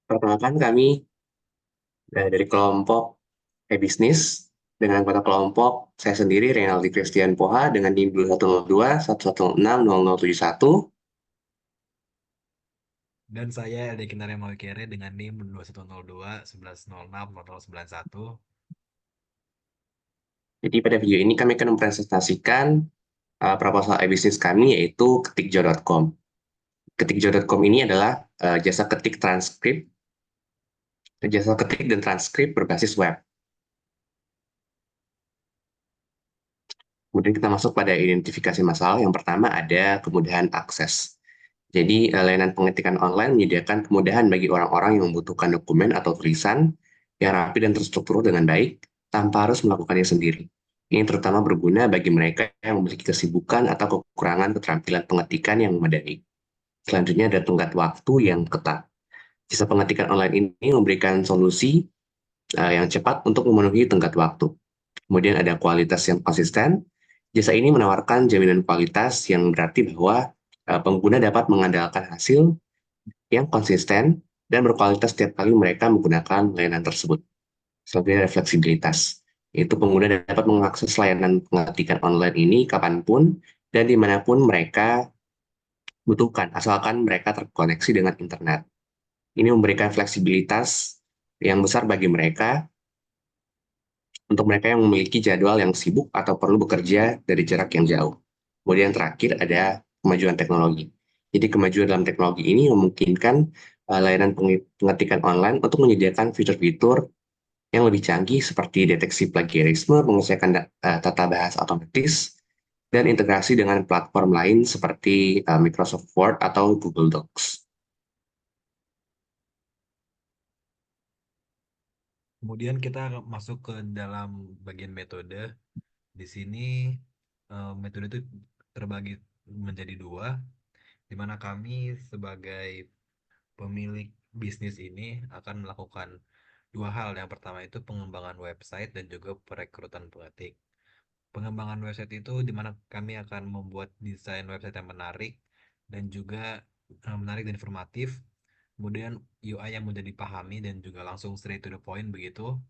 Perkenalkan kami dari kelompok e-bisnis dengan anggota kelompok saya sendiri Renaldi Christian Poha dengan NIM 2102 116 0071. Dan saya LD Kinarya Mawikere dengan NIM 2102 1106 0091. Jadi pada video ini kami akan mempresentasikan proposal e-bisnis kami yaitu ketikjo.com. Ketikjo.com ini adalah jasa ketik dan transkrip berbasis web. Kemudian kita masuk pada identifikasi masalah. Yang pertama ada kemudahan akses. Jadi, layanan pengetikan online menyediakan kemudahan bagi orang-orang yang membutuhkan dokumen atau tulisan yang rapi dan terstruktur dengan baik, tanpa harus melakukannya sendiri. Ini terutama berguna bagi mereka yang memiliki kesibukan atau kekurangan keterampilan pengetikan yang memadai. Selanjutnya ada tenggat waktu yang ketat. Jasa pengetikan online ini memberikan solusi yang cepat untuk memenuhi tenggat waktu. Kemudian ada kualitas yang konsisten. Jasa ini menawarkan jaminan kualitas yang berarti bahwa pengguna dapat mengandalkan hasil yang konsisten dan berkualitas setiap kali mereka menggunakan layanan tersebut. Selanjutnya ada fleksibilitas, yaitu pengguna dapat mengakses layanan pengetikan online ini kapanpun dan dimanapun mereka butuhkan, asalkan mereka terkoneksi dengan internet. Ini memberikan fleksibilitas yang besar bagi mereka untuk mereka yang memiliki jadwal yang sibuk atau perlu bekerja dari jarak yang jauh. Kemudian terakhir ada kemajuan teknologi. Jadi kemajuan dalam teknologi ini memungkinkan layanan pengetikan online untuk menyediakan fitur-fitur yang lebih canggih seperti deteksi plagiarisme, pengecekan tata bahasa otomatis, dan integrasi dengan platform lain seperti Microsoft Word atau Google Docs. Kemudian kita masuk ke dalam bagian metode. Di sini metode itu terbagi menjadi dua, di mana kami sebagai pemilik bisnis ini akan melakukan dua hal. Yang pertama itu pengembangan website dan juga perekrutan pengetik. Pengembangan website itu di mana kami akan membuat desain website yang menarik dan juga menarik dan informatif. Kemudian UI yang mudah dipahami dan juga langsung straight to the point begitu.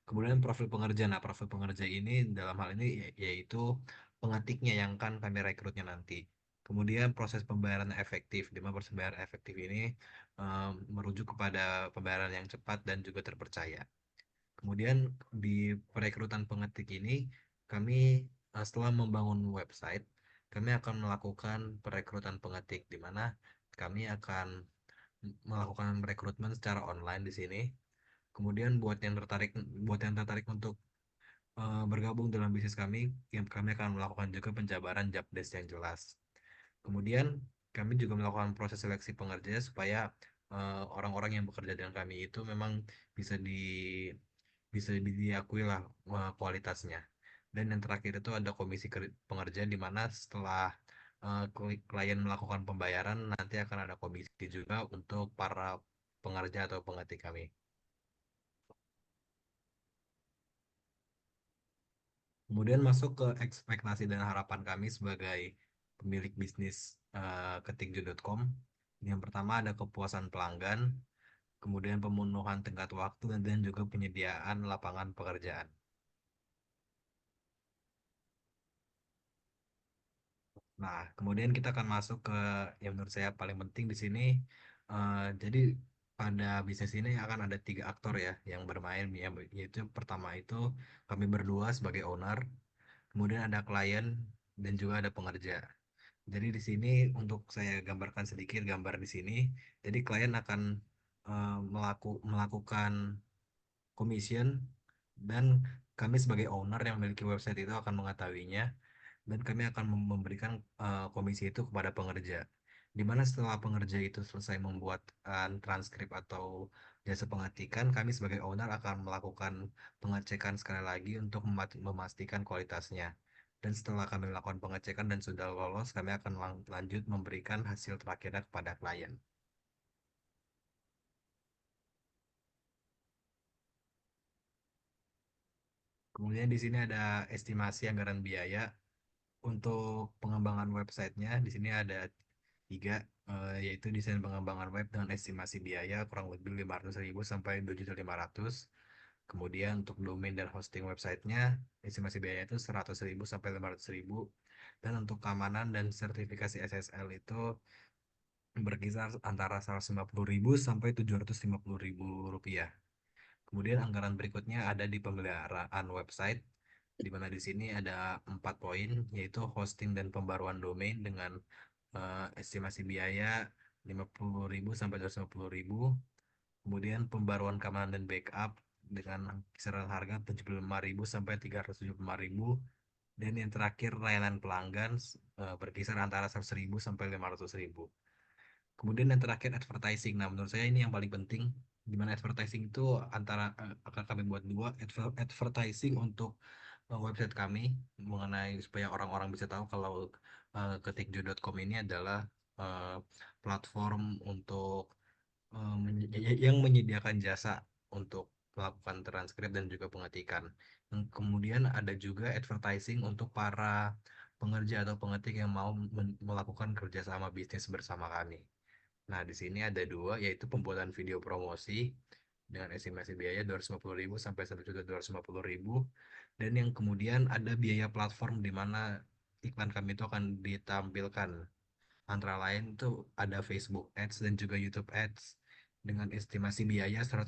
Kemudian profil pengerja. Nah, profil pengerja ini dalam hal ini yaitu pengetiknya yang kan kami rekrutnya nanti. Kemudian proses pembayaran efektif. Di mana proses pembayaran efektif ini merujuk kepada pembayaran yang cepat dan juga terpercaya. Kemudian di perekrutan pengetik ini kami setelah membangun website, kami akan melakukan perekrutan pengetik di mana kami akan melakukan rekrutmen secara online di sini. Kemudian buat yang tertarik untuk bergabung dalam bisnis kami, yang kami akan melakukan juga penjabaran job desk yang jelas. Kemudian kami juga melakukan proses seleksi pengerja supaya orang-orang yang bekerja dengan kami itu memang bisa di bisa diakui lah kualitasnya. Dan yang terakhir itu ada komisi pengerja di mana setelah klien melakukan pembayaran nanti akan ada komisi juga untuk para pengerja atau pengetik kami. Kemudian masuk ke ekspektasi dan harapan kami sebagai pemilik bisnis ketikju.com. Yang pertama ada kepuasan pelanggan, kemudian pemenuhan tenggat waktu dan juga penyediaan lapangan pekerjaan. Nah, kemudian kita akan masuk ke yang menurut saya paling penting di sini. Jadi pada bisnis ini akan ada tiga aktor ya yang bermain, yaitu pertama itu kami berdua sebagai owner, kemudian ada klien dan juga ada pengerja. Jadi di sini untuk saya gambarkan sedikit gambar di sini. Jadi klien akan melakukan commission dan kami sebagai owner yang memiliki website itu akan mengetahuinya dan kami akan memberikan komisi itu kepada pengerja. Di mana setelah pengerja itu selesai membuat transkrip atau jasa pengetikan, kami sebagai owner akan melakukan pengecekan sekali lagi untuk memastikan kualitasnya. Dan setelah kami melakukan pengecekan dan sudah lolos, kami akan lanjut memberikan hasil terakhirnya kepada klien. Kemudian di sini ada estimasi anggaran biaya untuk pengembangan websitenya. Di sini ada tiga, yaitu desain pengembangan web dengan estimasi biaya kurang lebih 500.000 sampai 2.500.000. Kemudian untuk domain dan hosting websitenya, estimasi biaya itu 100.000 sampai 500.000. Dan untuk keamanan dan sertifikasi SSL itu berkisar antara 150.000 sampai 750.000 rupiah. Kemudian anggaran berikutnya ada di pemeliharaan website, di mana di sini ada 4 poin, yaitu hosting dan pembaruan domain dengan estimasi biaya 50.000 sampai 250.000. Kemudian pembaruan keamanan dan backup dengan kisaran harga 75.000 sampai 375.000. Dan yang terakhir layanan pelanggan berkisar antara 100.000 sampai 500.000. Kemudian yang terakhir advertising. Nah, menurut saya ini yang paling penting, di mana advertising itu antara akan kami buat dua advertising untuk website kami mengenai supaya orang-orang bisa tahu kalau ketikju.com ini adalah eh, platform untuk yang menyediakan jasa untuk melakukan transkrip dan juga pengetikan. Kemudian ada juga advertising untuk para pengerja atau pengetik yang mau melakukan kerjasama bisnis bersama kami. Nah, di sini ada dua, yaitu pembuatan video promosi dengan estimasi biaya 250.000 sampai 1.250.000. Dan yang kemudian ada biaya platform di mana iklan kami itu akan ditampilkan. Antara lain itu ada Facebook Ads dan juga YouTube Ads dengan estimasi biaya 1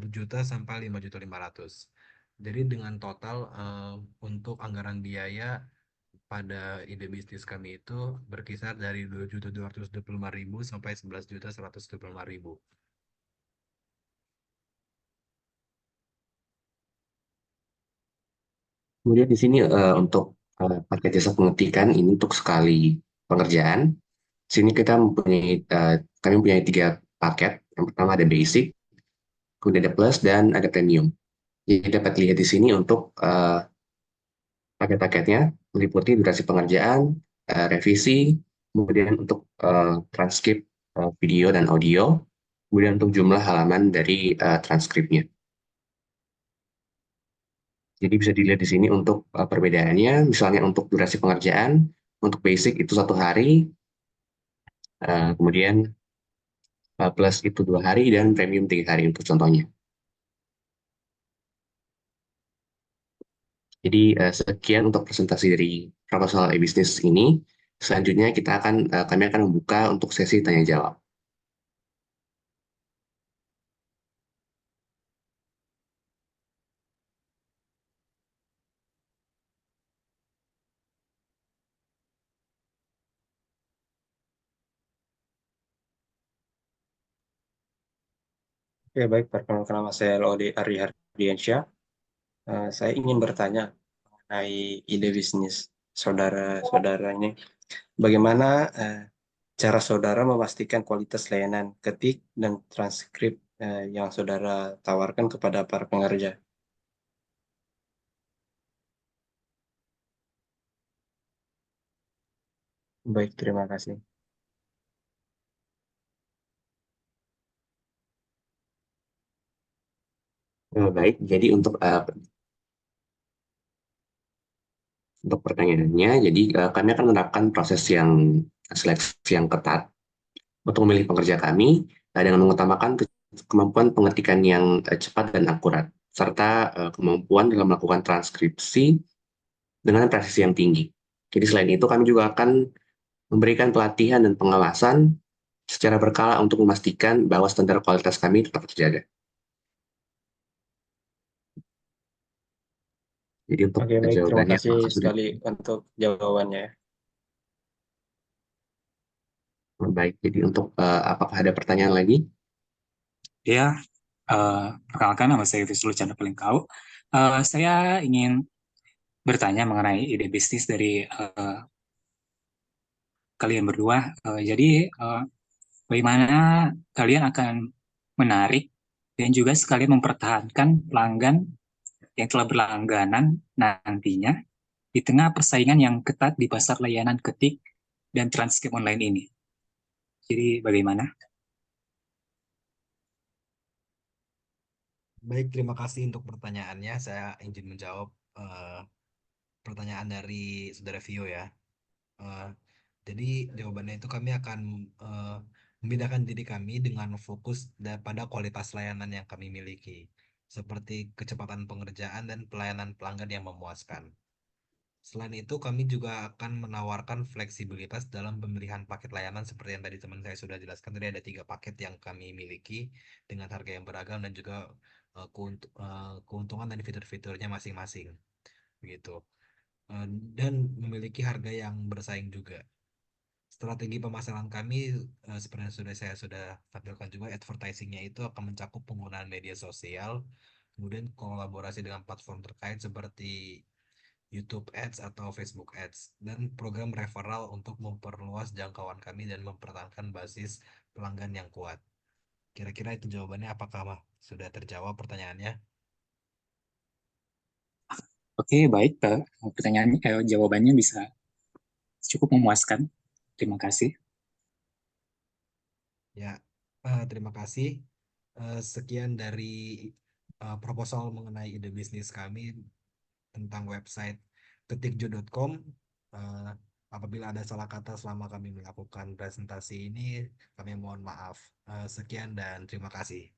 juta sampai 5.500.000. Jadi dengan total untuk anggaran biaya pada ide bisnis kami itu berkisar dari 2.225.000 sampai 11.125.000. Kemudian di sini untuk paket jasa pengetikan ini untuk sekali pengerjaan. Di sini kita mempunyai kami mempunyai 3 paket. Yang pertama ada basic, kemudian ada plus dan ada premium. Jadi dapat lihat di sini untuk paket-paketnya meliputi durasi pengerjaan, revisi, kemudian untuk transkrip video dan audio, kemudian untuk jumlah halaman dari transkripnya. Jadi bisa dilihat di sini untuk perbedaannya, misalnya untuk durasi pengerjaan, untuk basic itu 1 hari, kemudian plus itu 2 hari, dan premium 3 hari untuk contohnya. Jadi sekian untuk presentasi dari proposal e-business ini. Selanjutnya kami akan membuka untuk sesi tanya jawab. Ya, baik. Perkenalkan, nama saya Laude Ari Hardiansyah. Saya ingin bertanya mengenai ide bisnis saudara-saudara ini. Bagaimana cara saudara memastikan kualitas layanan ketik dan transkrip yang saudara tawarkan kepada para pengerja? Baik, terima kasih. Baik, jadi untuk pertanyaannya, jadi kami akan menerapkan proses yang seleksi yang ketat untuk memilih pekerja kami dengan mengutamakan kemampuan pengetikan yang cepat dan akurat, serta kemampuan dalam melakukan transkripsi dengan presisi yang tinggi. Jadi selain itu, kami juga akan memberikan pelatihan dan pengawasan secara berkala untuk memastikan bahwa standar kualitas kami tetap terjaga. Jadi untuk Oke, baik. Terima jawabannya, kasih apakah sudah sekali untuk jawabannya. baik? Jadi untuk apakah ada pertanyaan lagi? Ya, perkenalkan nama saya Wisnu Chandra Pelingkau. Saya ingin bertanya mengenai ide bisnis dari kalian berdua. Jadi, bagaimana kalian akan menarik dan juga sekalian mempertahankan pelanggan yang telah berlangganan nantinya di tengah persaingan yang ketat di pasar layanan ketik dan transkrip online ini? Jadi, bagaimana? Baik, terima kasih untuk pertanyaannya. Saya izin menjawab pertanyaan dari Saudara Vio ya. Eh, Jadi jawabannya itu kami akan membedakan diri kami dengan fokus pada kualitas layanan yang kami miliki, seperti kecepatan pengerjaan dan pelayanan pelanggan yang memuaskan. Selain itu, kami juga akan menawarkan fleksibilitas dalam pemilihan paket layanan seperti yang tadi teman saya sudah jelaskan. Tadi ada 3 paket yang kami miliki dengan harga yang beragam dan juga keuntungan dan fitur-fiturnya masing-masing, begitu. Dan memiliki harga yang bersaing juga. Strategi pemasaran kami seperti yang saya sudah tampilkan juga, advertisingnya itu akan mencakup penggunaan media sosial, kemudian kolaborasi dengan platform terkait seperti YouTube Ads atau Facebook Ads, dan program referral untuk memperluas jangkauan kami dan mempertahankan basis pelanggan yang kuat. Kira-kira itu jawabannya, apakah sudah terjawab pertanyaannya? Oke, baik. Jawabannya bisa cukup memuaskan. Terima kasih. Ya, terima kasih. Sekian dari proposal mengenai ide bisnis kami tentang website ketikjo.com. Eh, Apabila ada salah kata selama kami melakukan presentasi ini, kami mohon maaf. Sekian dan terima kasih.